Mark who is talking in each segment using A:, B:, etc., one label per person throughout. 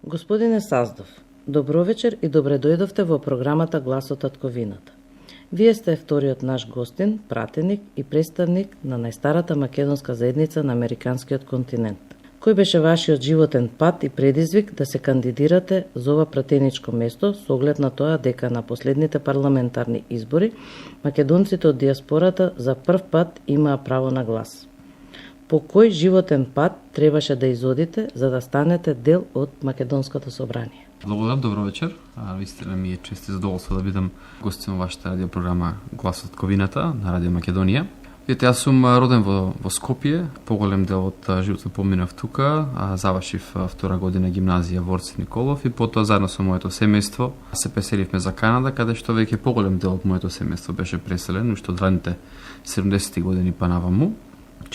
A: Господине Саздов, добро вечер и добре дојдовте во програмата Гласот од Ковината. Вие сте вториот наш гостин, пратеник и представник на најстарата македонска заедница на Американскиот континент. Кој беше вашиот животен пат и предизвик да се кандидирате за ова пратеничко место со оглед на тоа дека на последните парламентарни избори македонците од диаспората за прв пат имаа право на глас? По кој животен пат требаше да изодите за да станете дел од Македонското собрание?
B: Благодарам, добро вечер. Вистина ми е чест и задоволство да бидам гостин во вашата радиопрограма Глас од Ковината на Радио Македонија. Видите, јас сум роден во Скопје, поголем дел од животот поминав тука, завршив втора година гимназија во Орце Николов и потоа заедно со моето семејство се преселивме за Канада, каде што веќе поголем дел од моето семејство беше преселен, уште од ранните 70-ти години па наваму.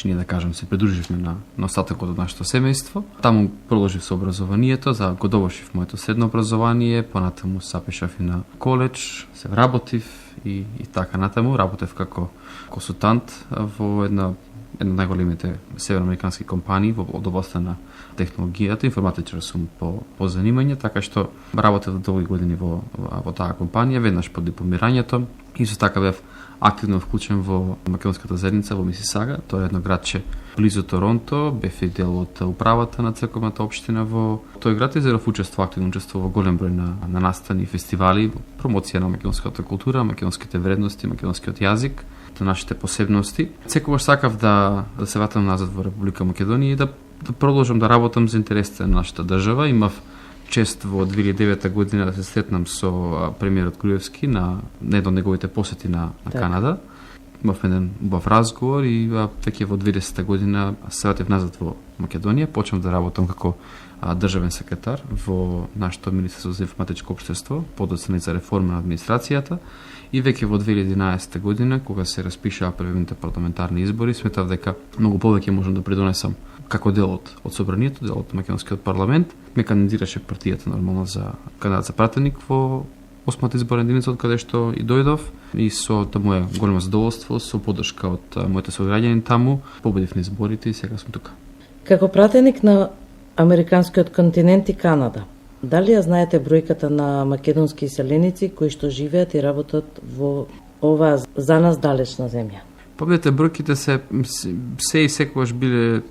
B: Ние да кажем се придруживме на остатокот од нашето семејство. Таму продолжив со образованието, за го довршив моето средно образование, понатаму запишав и на коледж, се вработив и така натаму. Работев како консултант во една од најголемите североамерикански компании од областта на технологијата, информатичар сум по занимање, така што работев долги години во таа компанија, веднаш по дипломирањето. Исто така бев активно вклучен во македонската заедница во Мисисага. Тоа е едно градче близу Торонто, бев и дел од управата на црковната општина во тој град и заров активно учество во голем број на настани и фестивали, промоција на македонската култура, македонските вредности, македонскиот јазик, нашите посебности. Секогаш сакав да се вратам назад во Република Македонија и да продолжам да работам за интересите на нашата држава. Имав чест во 2009 година да се сретнам со премиерот Груевски на едно од неговите посети на Канада. Имав еден убав разговор и веќе во 2010 година се вратив назад во Македонија, почнав да работам како државен секретар во нашето Министерство за информатичко општество, подоцнет за реформа на администрацијата, и веќе во 2011 година, кога се распишаа првите парламентарни избори, сметав дека многу повеќе можам да придонесам како дел од собранието, дел од македонскиот парламент. Ме кандидираше партијата нормално за кандидат за пратеник во 8-та изборна единица, од каде што и дојдов, и со моја големо задоволство, со поддршка од моите сограѓани таму, победив на изборите и сега сум тука.
A: Како пратеник на Американскиот континент и Канада, дали ја знаете бројката на македонски иселеници кои што живеат и работат во оваа за нас далечна земја?
B: Видите, бројките се и секогаш биле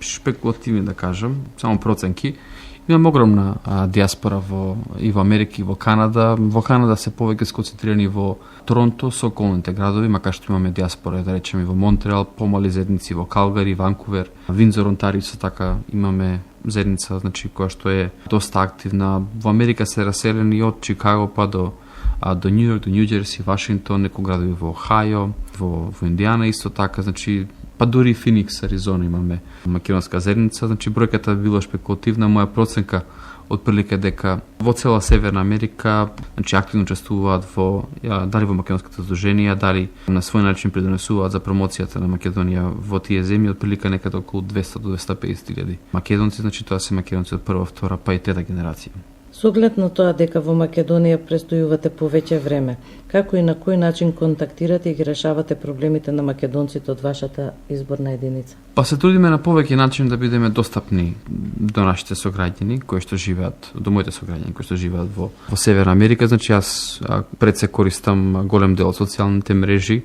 B: шпекулативни, да кажам, само проценки. Имам огромна диаспора и во Америка и во Канада. Во Канада се повеќе сконцентрирани во Торонто со околните градови, макар што имаме диаспора, да речеме, и во Монтреал, помали заедници во Калгари, Ванкувер, Виндзор, Онтарио, со така имаме заедница, значи, која што е доста активна. Во Америка се раселени од Чикаго па до Нью Йорк, до Нью Џерси, Вашингтон, некои градови во Охајо, во Индијана исто така, значи па дури Феникс, Аризона имаме македонска заедница, значи бројката била шпекулативна. Моја проценка отприлика дека во цела Северна Америка, значи активно учествуваат дали во македонските здруженија, дали на свој начин придонесуваат за промоцијата на Македонија во тие земји, отприлика некаде околу 200 до 250 илјади македонци, значи тоа се македонци од прва, втора, па и трета генерација.
A: Со оглед на тоа дека во Македонија престојувате повеќе време, како и на кој начин контактирате и ги решавате проблемите на македонците од вашата изборна единица?
B: Па се трудиме на повеќе начин да бидеме достапни до нашите сограѓани кои што живеат, до моите сограѓани кои што живеат во Северна Америка. Значи јас пред се користам голем дел од социјалните мрежи,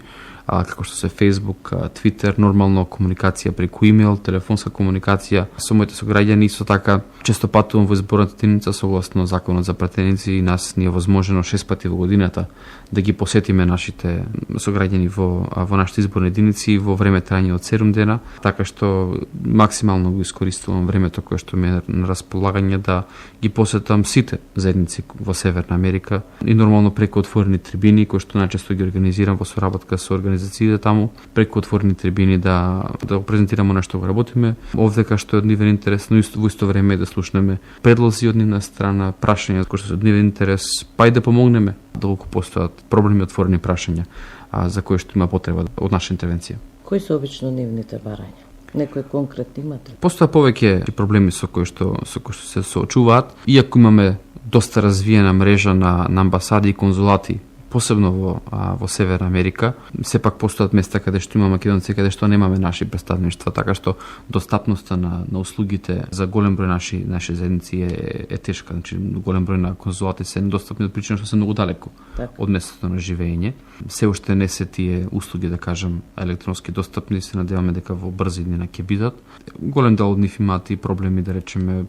B: како што се Facebook, Twitter, нормално комуникација преку имејл, телефонска комуникација со моите сограѓани. Исто така често патувам во изборната единица согласно законот за пратеници и нас ни е возможено 6 пати во годината да ги посетиме нашите сограѓани во нашите изборни единици во време трајање од 7 дена, така што максимално го искористувам времето кое што ми е на располагање да ги посетам сите заедници во Северна Америка и нормално преку отворени трибини кои што најчесто ги организирам во соработка со организациите таму, преку отворени трибини да го презентираме нешто го работиме овде кај што е од нивен интерес, но во исто време да слушнеме предлози од нивна страна, прашања кои што се од нивен интерес, па и да помогнеме доколку постојат проблеми, отворени прашања за кои што има потреба од наша интервенција.
A: Кои се обично нивните барања? Некои конкретни имате?
B: Постоја повеќе проблеми со кои што се соочуваат, иако имаме доста развиена мрежа на амбасади и конзулати посебно во Северна Америка. Сепак постојат места каде што има македонци, каде што немаме наши представништва, така што достапноста на услугите за голем број наши заедници е тешка. Значи, голем број на конзулати се недостапни од причина што се многу далеко од местото на живење. Се уште не се тие услуги, да кажам, електронски достапни, се надеваме дека во брзи дни ќе бидат. Голем дел од нив имаат и проблеми, да речеме,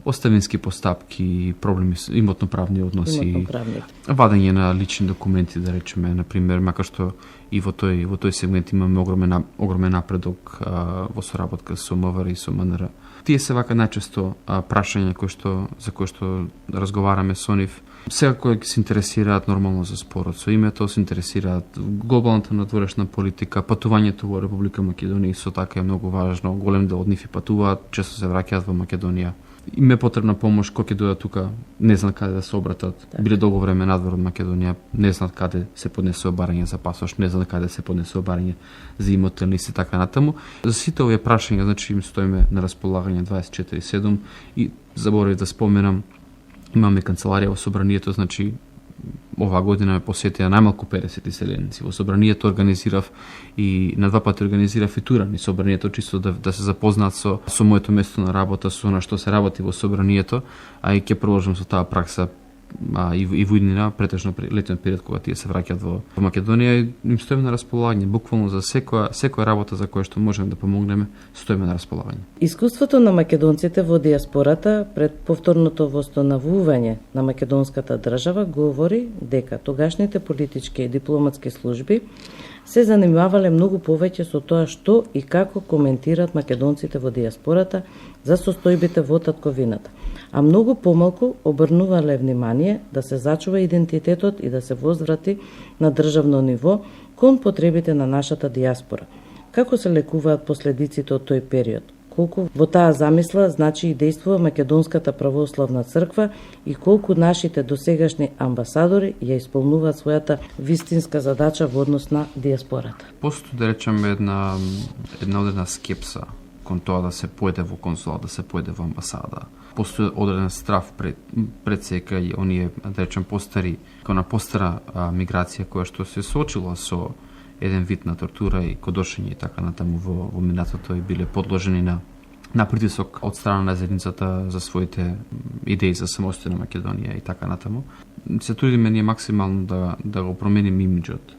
B: оставински постапки, проблеми со имотно-правни односи, вадење на лични документи, да речеме, например, макар што и во тој сегмент имаме огромен напредок во соработка со МВР и со МНР. Тие се вака најчесто прашања за кои што разговараме со нив. Сега кои се интересираат нормално за спорот со името, се интересираат глобалната надворешна политика, патувањето во Република Македонија со така е многу важно. Голем дел од нив патуваат, често се враќаат во Македонија. Им е потребна помош кога ќе дојдат тука, не знаат каде да се обратат. Биле долго време надвор од Македонија, не знаат каде се поднесува барање за пасош, не знаат каде се поднесува барање за имотен лист и така натаму. За сите овие прашања, значи им стоиме на располагање 24/7 и заборавив да споменам, имаме канцеларија во собранието, значи оваа година ме посетија најмалку 50 иселеници. Во собранието организирав и на два пати организирав и тура низ собранието, чисто да се запознаат со моето место на работа, со на што се работи во собранието, а и ќе продолжам со таа пракса и во иднина, претежно летниот период кога тие се враќаат во Македонија, им стоиме на располагање, буквално за секоја работа за која што можеме да помогнеме, стоиме на располагање.
A: Искуството на македонците во диаспората пред повторното востановување на македонската држава говори дека тогашните политички и дипломатски служби се занимавале многу повеќе со тоа што и како коментираат македонците во диаспората за состојбите во татковината, а многу помалку обрнувале внимание да се зачува идентитетот и да се возврати на државно ниво кон потребите на нашата диаспора. Како се лекуваат последиците од тој период? Колку во таа замисла значи и действува Македонската православна црква и колку нашите досегашни амбасадори ја исполнуваат својата вистинска задача во однос на диаспората?
B: Постои, да речеме, една скепса кон тоа да се поеде во консулат, да се поеде во амбасада. Постои одреден страф пред сека и оние, да речем, постара миграција која што се соочила со еден вид на тортура и кодошење и така натаму во минатото и биле подложени на притисок од страна на заедницата за своите идеи за самостојна Македонија и така натаму. Се трудиме ние максимално да го променим имиџот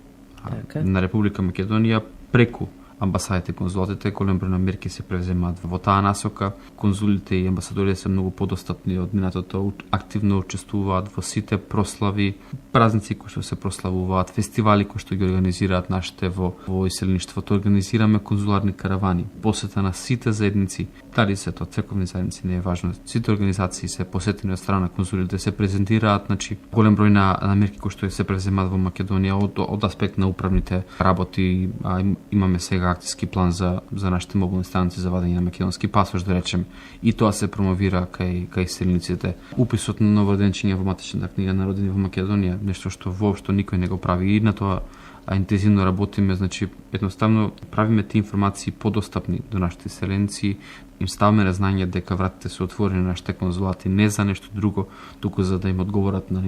B: на Република Македонија преку амбасадите и конзулатите. Голем број на мерки се превземаат во таа насока. Конзулите и амбасадорите се многу подостапни од минатото, активно учествуваат во сите прослави, празници кои што се прославуваат, фестивали кои што ги организираат нашите во иселеништвото. Организираме конзуларни каравани, посета на сите заедници, дали се тоа црковни заедници, не е важно. Сите организации се посетени од страна на конзулите, се презентираат, значи голем број на мерки кои што се превземаат во Македонија од аспект на управните работи. Имаме сега акцијски план за нашите мобилни станци за вадење на македонски пасош, да речем, и тоа се промовира кај селениците. Уписот на новороденчиња во матичната книга на родени во Македонија, нешто што воопшто никој не го прави и на тоа интензивно работиме, значи едноставно правиме тие информации подостапни до нашите селеници, им ставаме на знање дека вратите се отворени на нашите конзулати не за нешто друго, туку за да им одговорат на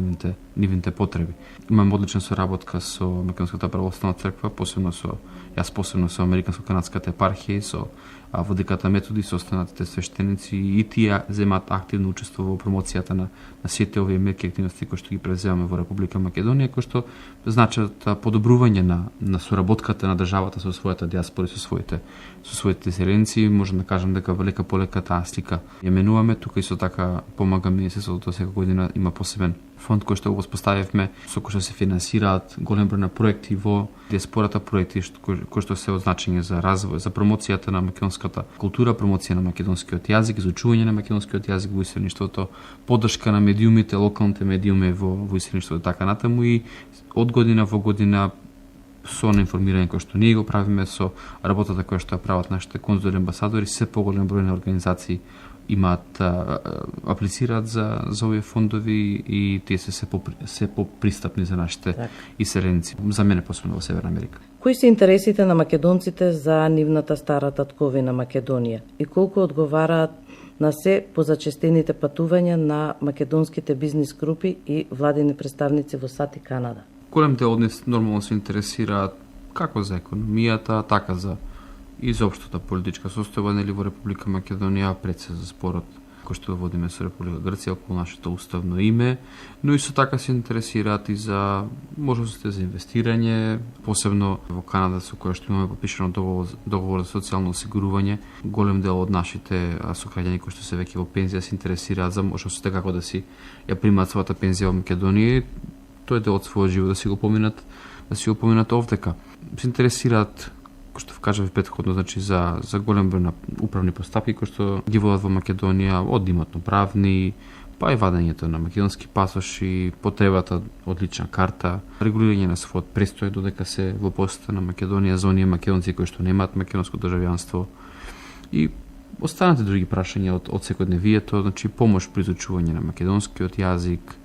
B: нивните потреби. Имаме одлична соработка со Македонската православна црква, посебно со Американско-канадската епархија, со владиката Методи, со останатите свештеници, и тие земаат активно учество во промоцијата на сите овие мерки активности кои што ги преземаме во Република Македонија, кои што значат подобрување на соработката на државата со својата диаспора и со своите селеници. Можам да кажам дека лека по лека таа слика ја менуваме. Тука исто така помага Министерството, секоја година има посебен фонд кој што го воспоставивме, со кој што се финансираат голем број на проекти во диаспората, проекти кои што се од значење за развој, за промоцијата на македонската култура, промоција на македонскиот јазик, изучување на македонскиот јазик во иселеништвото, поддршка на медиумите, локалните медиуми во иселеништвото, така натаму, и од година во година со информирање кој што ние го правиме, со работата која што ја прават нашите конзули амбасадори, се поголем број на организации аплицираат за овие фондови и тие се попристапни за нашите иселеници. За мене посебно во Северна Америка.
A: Кои се интересите на македонците за нивната стара татковина Македонија и колку одговараат на се позачестените патувања на македонските бизнис групи и владини представници во САД и Канада?
B: Голем дел од нив нормално се интересираат како за економијата, така за изопштата политичка состојба нели во Република Македонија, пред се за спорот кој што водиме со Република Грција околу нашето уставно име, но исто така се интересираат и за можностите за инвестирање, посебно во Канада со која што имаме подпишано договор за социјално осигурување. Голем дел од нашите сограѓани кои што се веќе во пензија се интересираат за можностите како да си ја примаат својата пензија во Македонија. Тој дел од својот живот да си го поминат овдека. Се интересираат, кој што кажав претходно, значи за голем број на управни постапки кои што ги водат во Македонија, од имотно-правни, па и вадењето на македонски пасоши, потребата од лична карта, регулирање на својот престој додека се во посета на Македонија за оние македонци кои што немаат македонско државјанство и останати други прашања од секојдневието, значи помош при изучување на македонскиот јазик,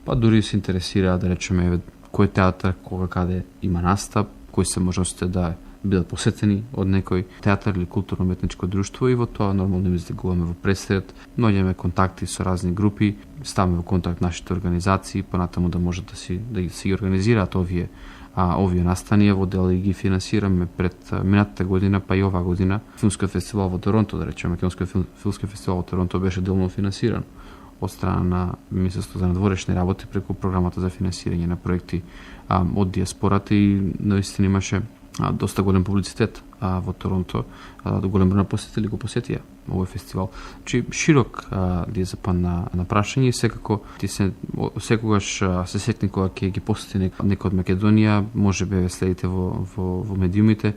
B: па дури се интересира да речеме кој театар, кога каде има настап, кои се можностите да бидат посетени од некој театар или културно-уметничко друштво и во тоа нормално им издегуваме во пресред, наоѓаме контакти со разни групи, ставаме во контакт нашите организации, понатаму да можат да си ги организираат овие настанија, во дел и ги финансираме пред минатата година, па и оваа година. Филмскиот фестивал во Торонто, да речеме, Македонскиот филмски фестивал во Торонто беше делно финансиран од страна на Министерството за надворешни работи преку програмата за финансирање на проекти од диаспората и наистина имаше доста голем публицитет во Торонто, голем број на посетители го посетија овој фестивал. Значи широк диапазон на прашање и секако секогаш се сетни кога ќе ги посети некој од Македонија, можеби ве следите во медиумите,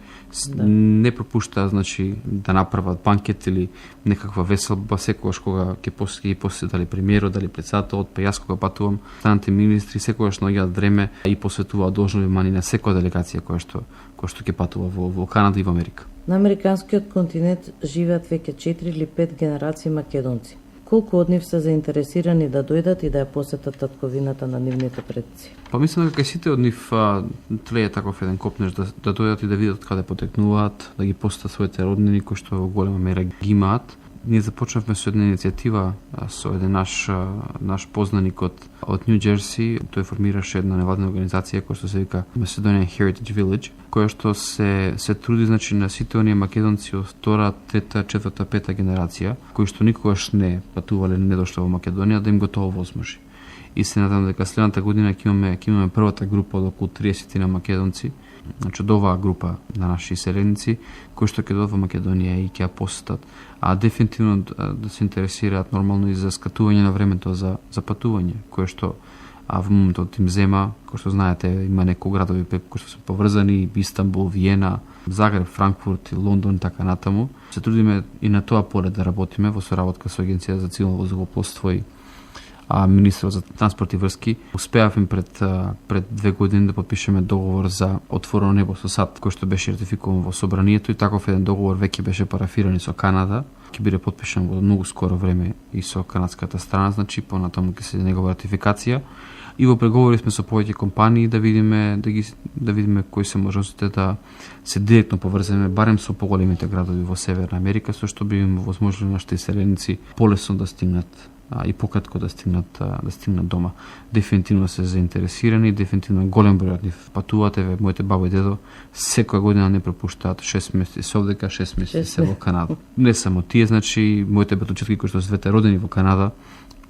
B: не пропушта значи да направат банкет или некаква веселба секогаш кога ќе посети дали премиерот, дали председателот, па јас кога патувам, станите министри секогаш наоѓаат време и посветуваат должно внимание на секоја делегација која што ќе патува во Канада и во Америка.
A: На американскиот континент живеат веќе 4 или 5 генерации македонци. Колку од нив се заинтересирани да дојдат и да ја посетат татковината на нивните предци?
B: Па мислам дека сите од нив тлеја таков еден копнеш да дојдат и да видат каде потекнуваат, да ги посетат своите роднини кои што во голема мера ги имаат. Ние започнавме со една иницијатива со еден наш познаник од Нью Џерси. Тој формираше една невладна организација која што се вика Macedonian Heritage Village, која што се труди значи на сите оние македонци од втора, трета, четврта, пета генерација кои што никогаш не патувале, не дошле во Македонија, да им го тоа овозможи. И се надам дека следната година ќе имаме првата група од околу 30 на македонци, значи од оваа група на наши иселеници кои што ќе дојдат во Македонија и ќе ја посетат, дефинитивно да се интересираат нормално и за скратување на времето за патување, кое што во моментот им зема, кој што знаете, има некои градови кои што се поврзани, Истанбул, Виена, Загреб, Франкфурт и Лондон и така натаму. Се трудиме и на тоа поле да работиме во соработка со Агенција за цивилно воздухопловство и Министерот за транспорт и врски. Успеавме пред 2 години да подпишеме договор за отворено небо со САД, кој што беше ратификуван во собранието и таков еден договор веќе беше парафиран и со Канада. Ќе биде подпишан во многу скоро време и со канадската страна, значи понатаму ќе се негова ратификација. И во преговори сме со повеќе компании да видиме кои се можностите да се директно поврземе барем со поголемите градови во Северна Америка, со што би им возможно нашите иселеници полесно да стигнат и пократко да стигнат дома. Дефинитивно се заинтересирани, дефинитивно голем број од нив патуваат. Моите баба и дедо секоја година не пропуштаат 6 месеци се овдека, 6 месеци се во Канада. Не само тие, значи моите братовчетки кои што се двете родени во Канада,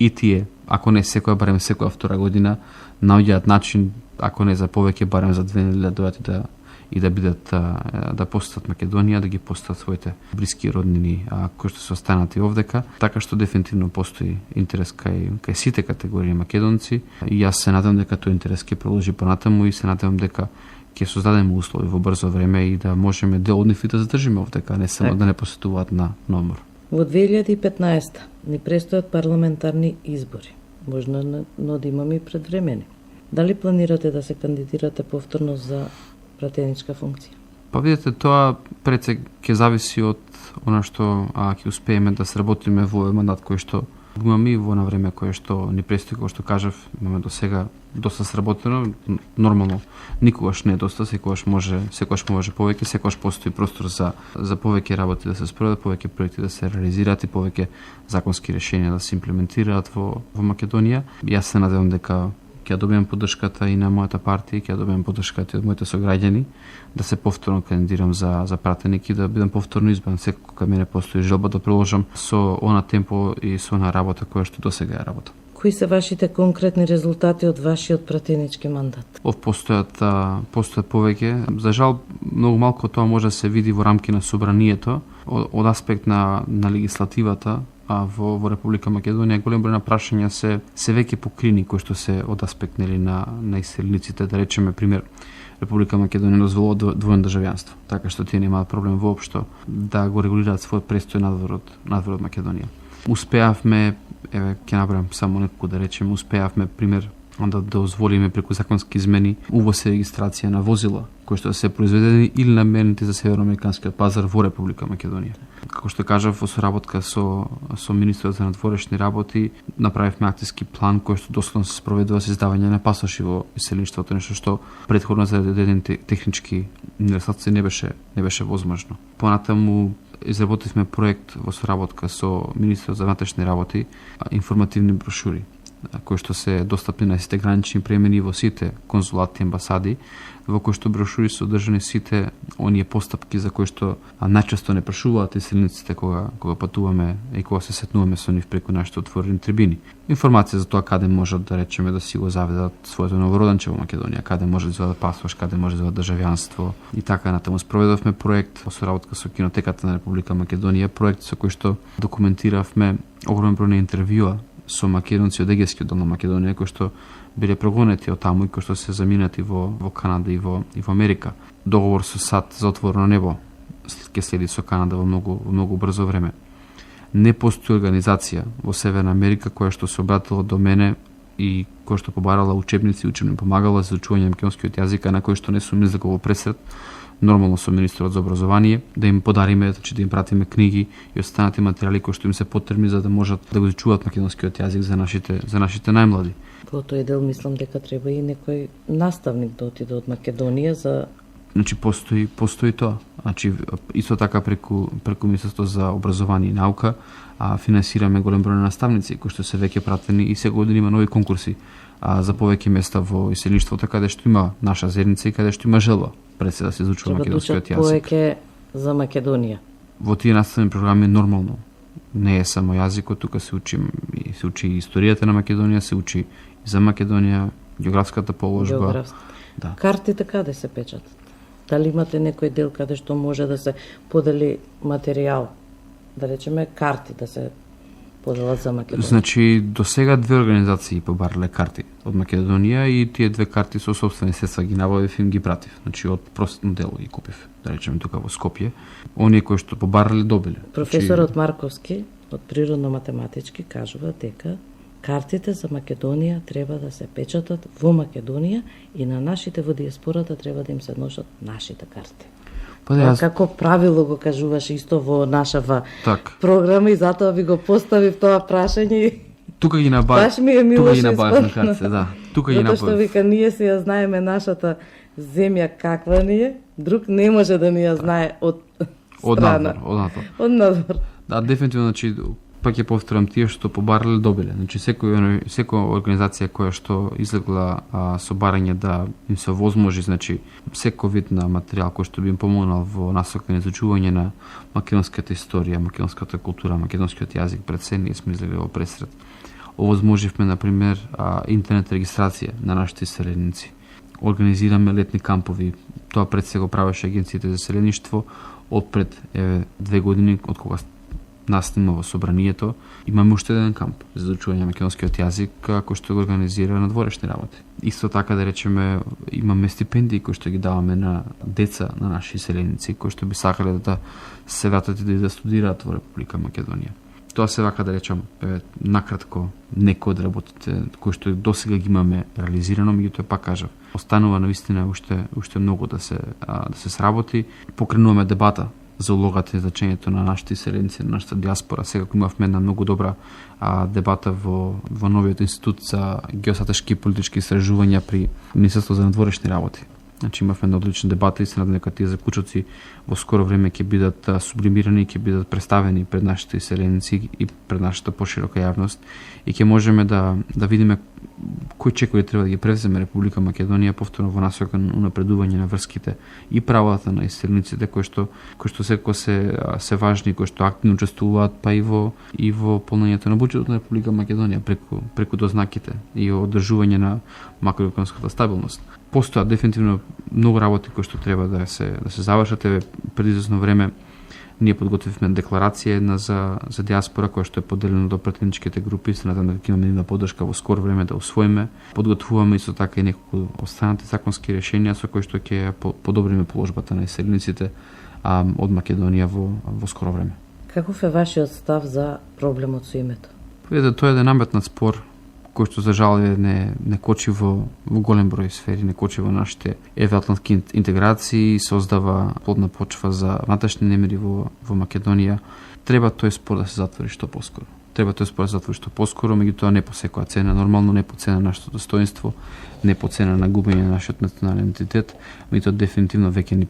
B: и тие, ако не секоја, барем секоја втора година, наоѓаат начин, ако не за повеќе, барем за 2 недели да дојдат и да бидат да посетат Македонија, да ги посетат своите блиски роднини кои што се останати овдека, така што дефинитивно постои интерес кај сите категории македонци и јас се надевам дека тој интерес ќе продолжи понатаму и се надевам дека ќе создадеме услови во брзо време и да можеме дел од нив да задржиме овдека, не само да не посетуваат на одмор.
A: Во 2015 ни престојат парламентарни избори, можно но да имаме и предвремени. Дали планирате да се кандидирате повторно за пратеничка функција?
B: Па видите, тоа пред се ќе зависи од она што ќе успееме да сработиме во мандат кој што имаме и во на време кое што ни престои, кој што кажав, имаме до сега доста сработено. Нормално никогаш не е доста, секогаш може повеќе, секогаш постои простор за повеќе работи да се спроведат, повеќе проекти да се реализираат и повеќе законски решенија да се имплементираат во Македонија. Јас се надевам дека ќе добием поддршката и на мојата партија, ќе добием поддршката и од моите сограѓани да се повторно кандидирам за пратеник и да бидам повторно избран. Секако кај мене постои желба да продолжам со она темпо и со она работа која што досега ја работам.
A: Кои се вашите конкретни резултати од вашиот пратенички мандат?
B: Постојат повеќе. За жал, многу малку тоа може да се види во рамки на собранието, од аспект на легислативата, а во Република Македонија голем број на прашања се веќе покрини кои што се од аспект на иселениците, да речеме пример Република Македонија дозволува двојно државјанство, така што тие немаат проблем воопшто да го регулираат својот престој надвор од Македонија. Успеавме, ќе набрам само неколку да речеме, успеавме пример да дозволиме преку законски измени увоз и регистрација на возила кои што се произведени или наменети за северноамериканскиот пазар во Република Македонија. Како што кажав, во соработка со министерот за надворешни работи направивме акцијски план кој што доследно се спроведува со издавање на пасоши во иселништвото, нешто што претходно за еден технички недостатоци не беше возможно. Понатаму изработивме проект во соработка со министерот за внатрешни работи, информативни брошури кои што се достапни на сите гранични премини во сите конзулати и амбасади, во кои што брошури се одржани сите оние постапки за кои што најчесто не прашуваат иселениците кога патуваме и кога се сетнуваме со нив преку нашите отворени трибини. Информација за тоа каде можат да речеме да си го заведат своето новороденче во Македонија, каде може да извадат пасош, каде може да извадат државјанство и така натаму. Спроведовме проект во соработка со Кинотеката на Република Македонија, проект со кој што документиравме огромен број на интервјуа со македонци од егејскиот дел на Македонија кои што биле прогонети од таму и кои што се заминати во Канада и во Америка. Договор со САД за отворено небо ќе следи со Канада во многу брзо време. Не постои организација во Северна Америка која што се обратила до мене и која што побарала учебници и учебно помагала за учување на македонскиот јазик, на кој што не сум излегол во пресред, нормално со министерот за образование, да им подариме, да им пратиме книги и останати материјали кои што им се потребни за да можат да го изучуваат македонскиот јазик за нашите најмлади.
A: Во тој дел мислам дека треба и некој наставник да отиде од Македонија за
B: постои тоа. Исто така преку Министерството за образование и наука финансираме голем број на наставници кои што се веќе пратени и секоја година има нови конкурси за повеќе места во иселништвото каде што има наша заедница и каде што има желба пред се да се изучува македонскиот јазик.
A: Повеќе за Македонија.
B: Во тие наставни програми нормално не е само јазикот, тука се учи историјата на Македонија, се учи и за Македонија, географската положба. Да.
A: Картите каде се печатат? Дали имате некој дел каде што може да се подели материјал, да речеме карти да се поделат за Македонија?
B: Значи, до сега 2 организации побарале карти од Македонија и тие 2 карти со собствени средства ги набавив и им ги пратив. Значи, од простно дело ги купив, да речеме тука во Скопје. Оние кои што побарале добиле.
A: Професорот Марковски од природно-математички кажува дека картите за Македонија треба да се печатат во Македонија и на нашите во диаспората треба да им се носат нашите карти. Како правило го кажуваш исто во нашава програма и затоа ви го поставив тоа прашање.
B: Тука ги набавив на карти, да. Тука ги набавив.
A: Затоа што вика ние си ја знаеме нашата земја каква ни е, друг не може да ни ја знае од страна. Од надвор.
B: Да, дефинитивно, значи пак ќе повторам тие што побарале добиле. Значи секоја организација која што излегла со барање да им се возможи, значи секој вид на материјал кој што би им помогнал во насока на изучување на македонската историја, македонската култура, македонскиот јазик пред се, ние сме излегли во пресред. Овозможивме на пример интернет регистрација на нашите иселеници. Организираме летни кампови. Тоа пред се го правеше агенцијата за селеништво од пред 2 години од кога настигна во собранието. Имаме уште еден камп за изучување на македонскиот јазик кој што го организира надворешни работи. Исто така да речеме имаме стипендии кои што ги даваме на деца на наши иселеници кои што би сакале да се вратат и да студираат во Република Македонија. Тоа се вака да речам накратко некои од работите кои што досега ги имаме реализирано, меѓутоа пак кажав, останува навистина уште многу да се сработи. Покренуваме дебата за улогата и значењето на нашите иселеници, на нашата диаспора. Сега имавме една многу добра дебата во новиот институт за геостратешки и политички истражувања при Министерството за надворешни работи. Значи имавме една одлична дебата и се надам дека тие заклучоци во скоро време ќе бидат сублимирани и ќе бидат представени пред нашите иселеници и пред нашата поширока јавност и ќе можеме да видиме кои чекори треба да ги превземе Република Македонија повторно во насока на унапредување на врските и правата на иселениците кои што секој се важни, кои што активно учествуваат па и во полнењето на буџетот на Република Македонија преку дознаките и одржување на макроекономската стабилност. Постојат дефинитивно многу работи кои што треба да се завршат. Преди известно време ние подготвивме декларација една за диаспора која што е поделена до пратеничките групи, се надам дека имаме една поддршка во скоро време да усвоиме. Подготвуваме исто така и неколку останати законски решенија со кои што ќе подобриме положбата на иселениците од Македонија во скоро време.
A: Каков е вашиот став за проблемот со името?
B: Видете, тоа е еден наметнат спор кој што за жал не кочи во голем број сфери, не кочи во нашите евроатлантски интеграции, создава плодна почва за внатрешни немири во Македонија. Треба тој спор да се затвори што поскоро. Меѓутоа не по секоја цена, нормално не по цена на нашето достоинство, не по цена на губење на нашиот национален идентитет, меѓутоа дефинитивно веќе ни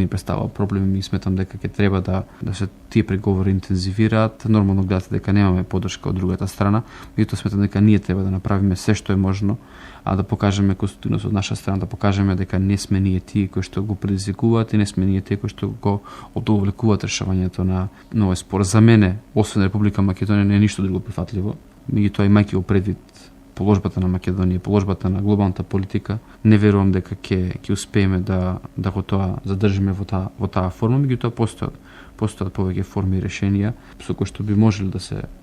B: представува проблем и сметам дека ќе треба да се тие преговори интензивираат. Нормално гледате дека немаме поддршка од другата страна, меѓутоа сметам дека ние треба да направиме се што е можно, да покажеме конструктивност од наша страна, да покажеме дека не сме ние тие кои што го предизвикуваат и не сме ние тие кои што го одовлекуваат решавањето на овој спор. За мене, освен Република Македонија, не е ништо друго прифатливо. Меѓутоа, имајќи го предвид положбата на Македонија, положбата на глобалната политика, не верувам дека ќе успееме да го тоа задржиме во таа форма, меѓутоа постојат повеќе форми и решенија со кои што би можеле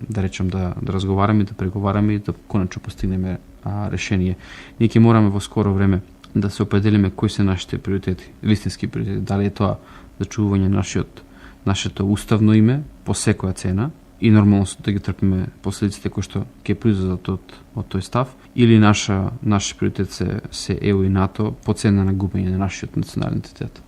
B: да разговараме, да преговараме и да конечно постигнеме решение. Ние ќе мораме во скоро време да се определиме кои се нашите приоритети, вистински приоритети, дали е тоа зачувување нашето уставно име по секоја цена и нормално да ги трпиме последиците кои што ќе произлезат од тој став, или наш приоритет се ЕУ и НАТО по цена на губење на нашиот национален идентитет.